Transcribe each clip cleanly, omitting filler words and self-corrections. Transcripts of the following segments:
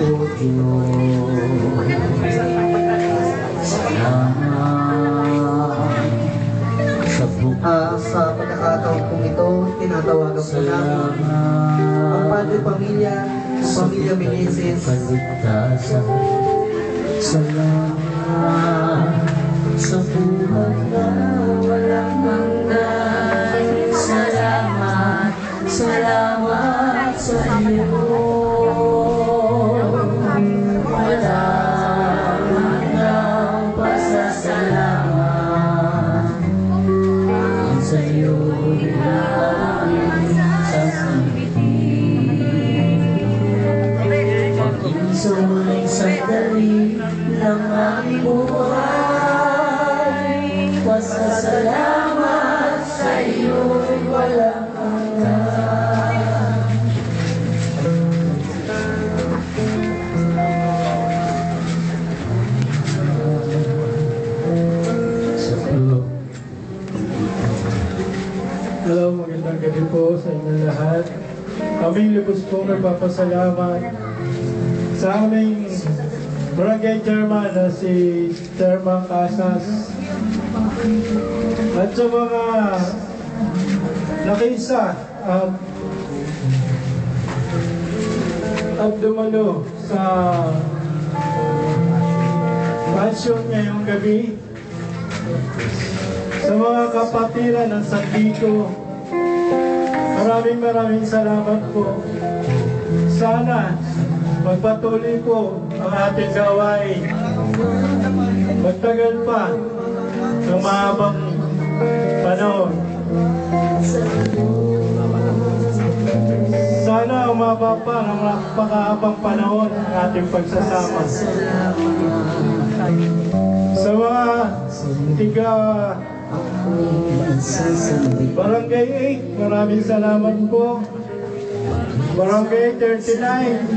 O Diyos, salamat sa bukas. Sa pagkakataon kong ito, tinatawagan po namin ang Padre Pamilya, Pamilya Meneses. Kaligtasan, salamat sa buhay na walang hanggan. Salamat, salamat sa iyo. Walang hanggang pasasalamat. Ang sa iyo'y aming sasambitin. Maging sa muling sandali ng aming buhay, pasasalamat sa iyo'y walang hanggan. Hello, magandang gabi po sa inyong lahat. Kaming lubos po nagpapasalamat sa aming barangay chairman na si Chairman Casas at sa mga nakisa at dumalo sa pasyon ngayong gabi. Sa mga kapatiran ng Sandico, maraming salamat po. Sana magpatuloy po ang ating gawain. Magtagal pa ng mahabang panahon. Sana umaba pa ng napakahabang panahon ang ating pagsasama. Sa mga tiga Barangay 8, maraming salamat po. Barangay 39,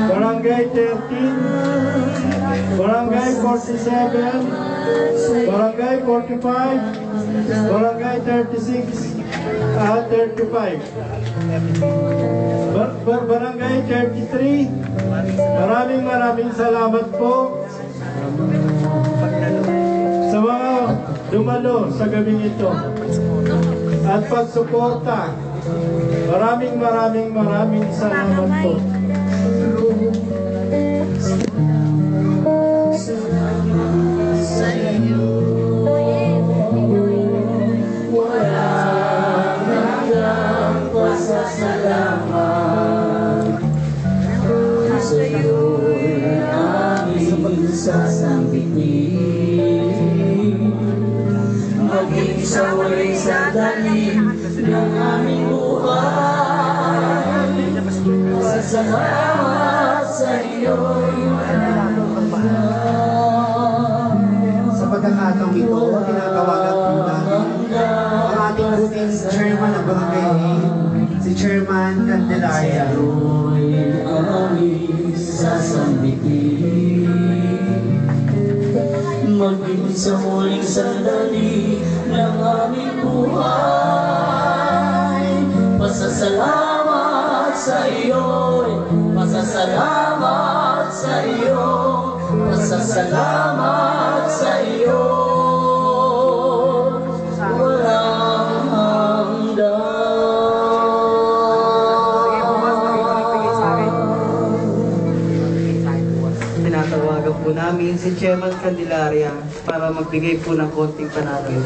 Barangay 13, Barangay 47, Barangay 45, Barangay 36, 35, Barangay 33, maraming salamat po. Sa mga dumalo sa gabing ito at pagsuporta, maraming salamat po. Salamat sa iyo, walang hanggang pasasalamat. Sa iyo'y aming sasambitin. Maging sa waling sandali ng aming buhay, pasasalamat sa iyo'y walang hanggan. Sa pagkakataong ito, tinatawagan po namin ang ating buting chairman ng barangay, si Chairman Candelaria. Sa'yo'y aming sasambitin. Maging sa muling sandali ng aming buhay, pasasalamat sa iyo'y, pasasalamat sa iyo, pasasalamat sa iyo, walang hanggan. Tinatawagan po namin si Chairman Candelaria para magbigay po ng konting pananalig.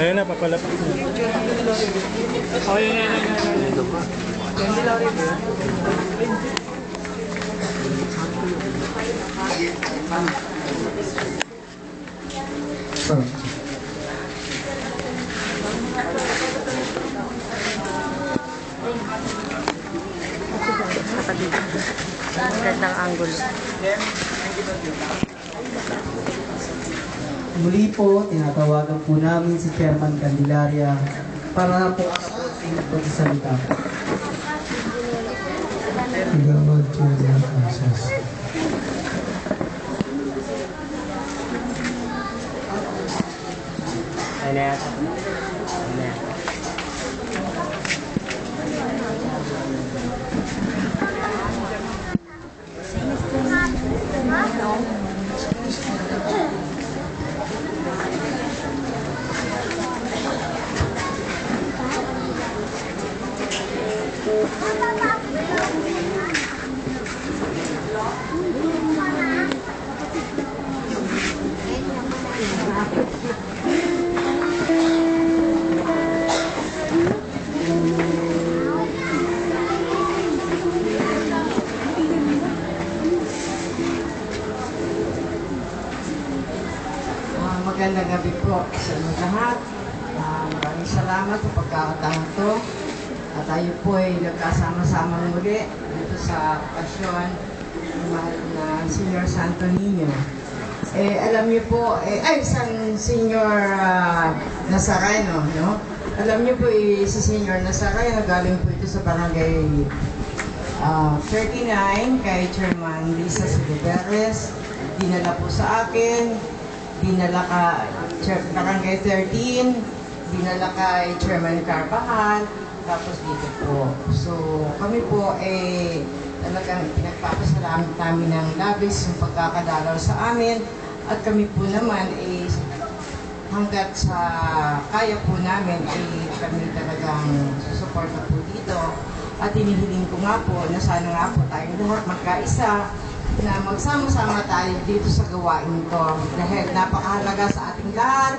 Ayun na, papalapit na. Oh, yun. Gandang angulo. Muli po, tinatawagan po namin si Chairman Candelaria para po sa ating pagsasalita. Salamat, Chairman Casas. Magandang gabi po sa inyo lahat. Maraming salamat sa pagkakataon to. At tayo po ay nagkasama-sama muli dito sa okasyon ng mahal na Senior Santo Niño. Alam niyo po, Senior Nazareno, no? Alam niyo po, si Senior Nazareno, galing po ito sa barangay 39 kay Chairman Lisa Silveres. Dinala po sa akin. Dinala ka barangay 13, dinala kay Chairman Carvajal, tapos dito po. So, kami po talagang pinagpapasalamat namin ng labis yung pagkakadalaw sa amin. At kami po naman hanggat sa kaya po namin kami talagang susuporta po dito. At hinihiling ko nga po na sana nga po tayong lahat magkaisa na magsama-sama tayo dito sa gawain ko dahil napakahalaga sa ating lahat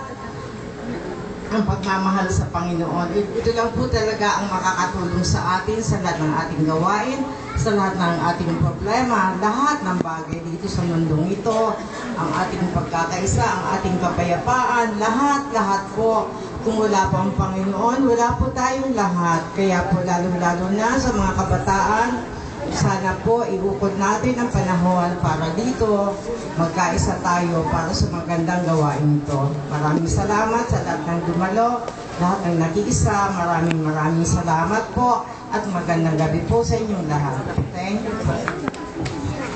ang pagmamahal sa Panginoon. Ito lang po talaga ang makakatulong sa atin sa lahat ng ating gawain, sa lahat ng ating problema, lahat ng bagay dito sa mundong ito, ang ating pagkakaisa, ang ating kapayapaan, lahat po. Kung wala po ang Panginoon, wala po tayong lahat. Kaya po lalo-lalo na sa mga kabataan, sana po iukod natin ang panahon para dito magkaisa tayo para sa magandang gawain ito. Maraming salamat sa lahat ng dumalo, lahat ng nag-iisa. Maraming salamat po at magandang gabi po sa inyong lahat. Thank you po.